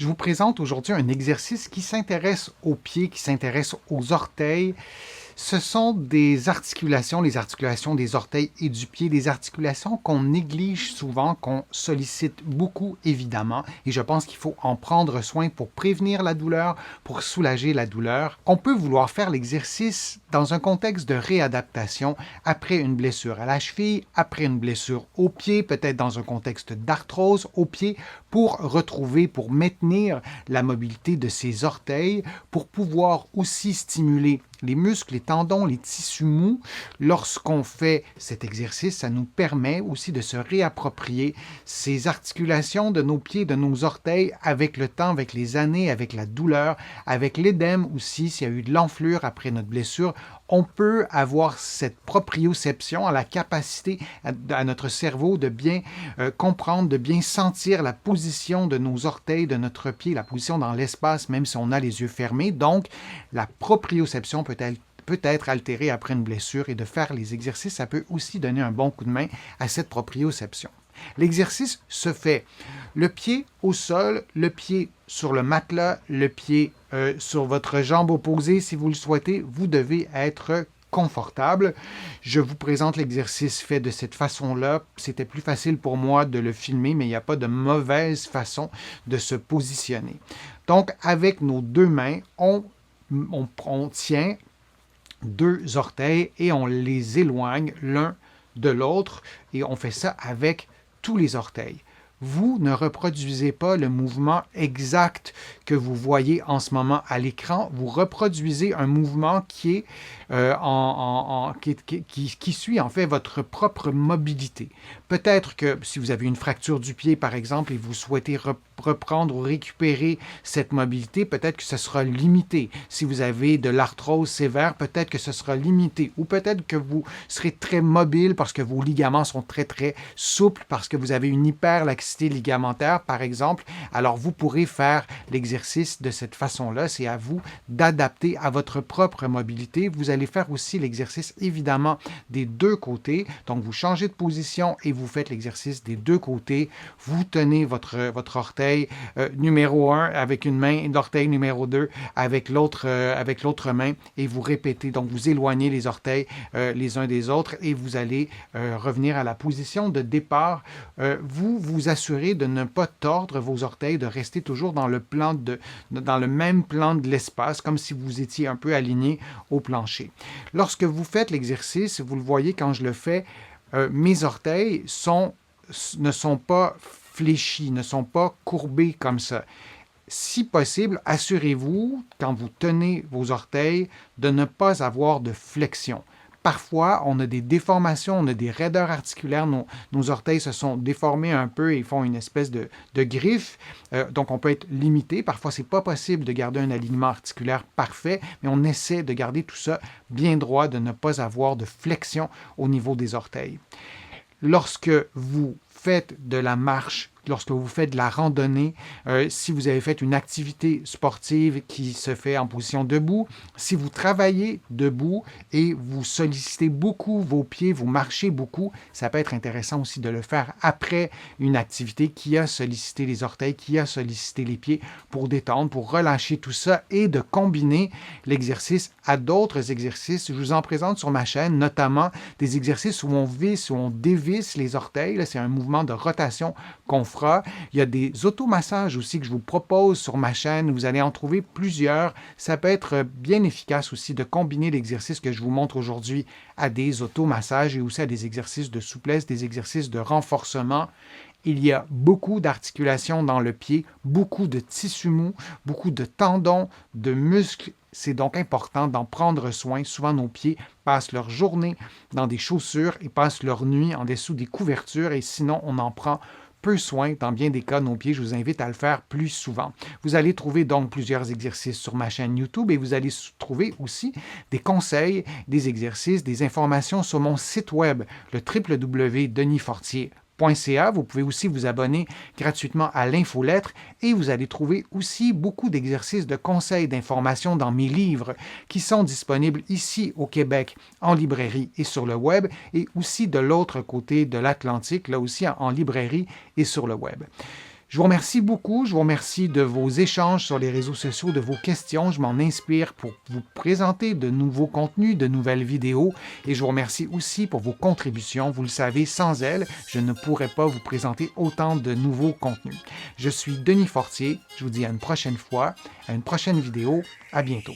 Je vous présente aujourd'hui un exercice qui s'intéresse aux pieds, qui s'intéresse aux orteils. Ce sont des articulations, les articulations des orteils et du pied, des articulations qu'on néglige souvent, qu'on sollicite beaucoup évidemment, et je pense qu'il faut en prendre soin pour prévenir la douleur, pour soulager la douleur. On peut vouloir faire l'exercice dans un contexte de réadaptation après une blessure à la cheville, après une blessure au pied, peut-être dans un contexte d'arthrose au pied, pour retrouver, pour maintenir la mobilité de ses orteils, pour pouvoir aussi stimuler les muscles, les tendons, les tissus mous. Lorsqu'on fait cet exercice, ça nous permet aussi de se réapproprier ces articulations de nos pieds, de nos orteils avec le temps, avec les années, avec la douleur, avec l'édème aussi, s'il y a eu de l'enflure après notre blessure. On peut avoir cette proprioception, la capacité à notre cerveau de bien comprendre, de bien sentir la position de nos orteils, de notre pied, la position dans l'espace, même si on a les yeux fermés. Donc, la proprioception peut être altérée après une blessure et de faire les exercices, ça peut aussi donner un bon coup de main à cette proprioception. L'exercice se fait le pied au sol, le pied sur le matelas, le pied sur votre jambe opposée si vous le souhaitez. Vous devez être confortable. Je vous présente l'exercice fait de cette façon-là. C'était plus facile pour moi de le filmer, mais il n'y a pas de mauvaise façon de se positionner. Donc, avec nos deux mains, on tient deux orteils et on les éloigne l'un de l'autre et on fait ça avec tous les orteils. Vous ne reproduisez pas le mouvement exact que vous voyez en ce moment à l'écran. Vous reproduisez un mouvement qui est qui suit en fait votre propre mobilité. Peut-être que si vous avez une fracture du pied, par exemple, et vous souhaitez reprendre ou récupérer cette mobilité, peut-être que ce sera limité. Si vous avez de l'arthrose sévère, peut-être que ce sera limité. Ou peut-être que vous serez très mobile parce que vos ligaments sont très, très souples, parce que vous avez une hyperlaxité ligamentaire, par exemple. Alors, vous pourrez faire l'exercice de cette façon-là. C'est à vous d'adapter à votre propre mobilité. Vous allez faire aussi l'exercice, évidemment, des deux côtés. Donc, vous changez de position et vous faites l'exercice des deux côtés. Vous tenez votre orteil numéro 1 avec une main et l'orteil numéro 2 avec l'autre main et vous répétez. Donc, vous éloignez les orteils les uns des autres et vous allez revenir à la position de départ. Vous vous assurez de ne pas tordre vos orteils, de rester toujours dans le même plan de l'espace, comme si vous étiez un peu aligné au plancher. Lorsque vous faites l'exercice, vous le voyez quand je le fais, mes orteils ne sont pas fléchis, ne sont pas courbés comme ça. Si possible, assurez-vous, quand vous tenez vos orteils, de ne pas avoir de flexion. Parfois, on a des déformations, on a des raideurs articulaires, nos orteils se sont déformés un peu et font une espèce de griffe, donc on peut être limité. Parfois, ce n'est pas possible de garder un alignement articulaire parfait, mais on essaie de garder tout ça bien droit, de ne pas avoir de flexion au niveau des orteils. Lorsque vous faites de la marche, lorsque vous faites de la randonnée, si vous avez fait une activité sportive qui se fait en position debout, si vous travaillez debout et vous sollicitez beaucoup vos pieds, vous marchez beaucoup, ça peut être intéressant aussi de le faire après une activité qui a sollicité les orteils, qui a sollicité les pieds pour détendre, pour relâcher tout ça et de combiner l'exercice à d'autres exercices. Je vous en présente sur ma chaîne, notamment des exercices où on visse, où on dévisse les orteils. Là, c'est un mouvement de rotation qu'on fera. Il y a des automassages aussi que je vous propose sur ma chaîne. Vous allez en trouver plusieurs. Ça peut être bien efficace aussi de combiner l'exercice que je vous montre aujourd'hui à des automassages et aussi à des exercices de souplesse, des exercices de renforcement. Il y a beaucoup d'articulations dans le pied, beaucoup de tissus mous, beaucoup de tendons, de muscles. C'est donc important d'en prendre soin. Souvent, nos pieds passent leur journée dans des chaussures et passent leur nuit en dessous des couvertures et sinon, on en prend peu soin. Dans bien des cas, nos pieds, je vous invite à le faire plus souvent. Vous allez trouver donc plusieurs exercices sur ma chaîne YouTube et vous allez trouver aussi des conseils, des exercices, des informations sur mon site web, le www.denisfortier.com. Vous pouvez aussi vous abonner gratuitement à l'infolettre et vous allez trouver aussi beaucoup d'exercices de conseils, d'informations dans mes livres qui sont disponibles ici au Québec en librairie et sur le web et aussi de l'autre côté de l'Atlantique, là aussi en librairie et sur le web. Je vous remercie beaucoup. Je vous remercie de vos échanges sur les réseaux sociaux, de vos questions. Je m'en inspire pour vous présenter de nouveaux contenus, de nouvelles vidéos. Et je vous remercie aussi pour vos contributions. Vous le savez, sans elles, je ne pourrais pas vous présenter autant de nouveaux contenus. Je suis Denis Fortier. Je vous dis à une prochaine fois, à une prochaine vidéo. À bientôt.